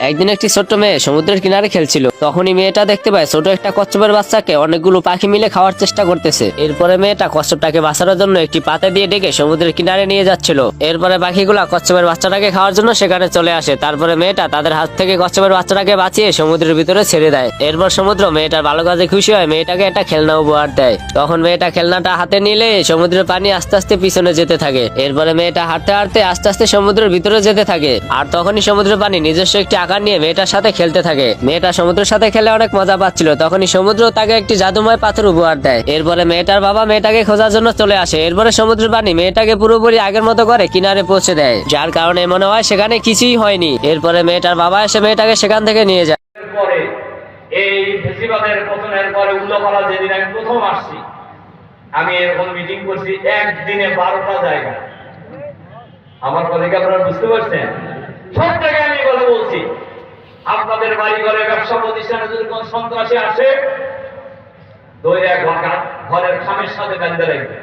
একদিন একটি ছোট্ট মেয়ে সমুদ্রের কিনারে খেলছিল। তখনই মেয়েটা দেখতে পায় ছোট একটা কচ্ছপের বাচ্চাকে অনেকগুলো পাখি মিলে খাওয়ার চেষ্টা করতেছে। এরপরে মেয়েটা কচ্ছপটাকে বাঁচানোর জন্য একটি পাতে দিয়ে ডেকে সমুদ্রের কিনারে নিয়ে যাচ্ছিল। এরপরে পাখিগুলা কচ্ছপের বাচ্চাটাকে খাওয়ার জন্য সেখানে চলে আসে। তারপরে মেয়েটা তাদের হাত থেকে কচ্ছপের বাচ্চাটাকে বাঁচিয়ে সমুদ্রের ভিতরে ছেড়ে দেয়। এরপর সমুদ্র মেয়েটার ভালো কাজে খুশি হয়, মেয়েটাকে একটা খেলনা উপহার দেয়। তখন মেয়েটা খেলনাটা হাতে নিলে সমুদ্রের পানি আস্তে আস্তে পিছনে যেতে থাকে। এরপরে মেয়েটা হাঁটতে হাঁটতে আস্তে আস্তে সমুদ্রের ভিতরে যেতে থাকে। আর তখনই সমুদ্রের পানি নিজস্ব একটি আকার নিয়ে মেয়েটার সাথে খেলতে থাকে। মেয়েটা সমুদ্রের সাথে খেলে অনেক মজা পাচ্ছিল। তখনই সমুদ্র তাকে একটি জাদুময় পাথর উপহার দেয়। এরপরে মেয়েটার বাবা মেয়েটাকে খোঁজার জন্য চলে আসে। এরপরে সমুদ্রের পানি মেয়েটাকে পুরোপুরি আগের মতো করে কিনারে পৌঁছে দেয়, যার কারণে মনে হয় সেখানে কিছুই হয়নি। এরপরে মেয়েটার বাবা এসে মেয়েটাকে সেখান থেকে নিয়ে যায়। পরে এই ফেসিবাদের পতনের পরে উল্লাপাড়া যেদিন আমি প্রথম আসছি, আমি এরকম মিটিং করছি একদিনে 12টা জায়গা। আমার কথা কি আপনারা বুঝতে পারছেন? সব জায়গায় আমি কথা বলছি, আপনাদের বাড়ি ঘরে ব্যবসা প্রতিষ্ঠানে যদি কোন সন্ত্রাসী আসে, দইরা ঘরের খামের সাথে বেঁধে রাখবে।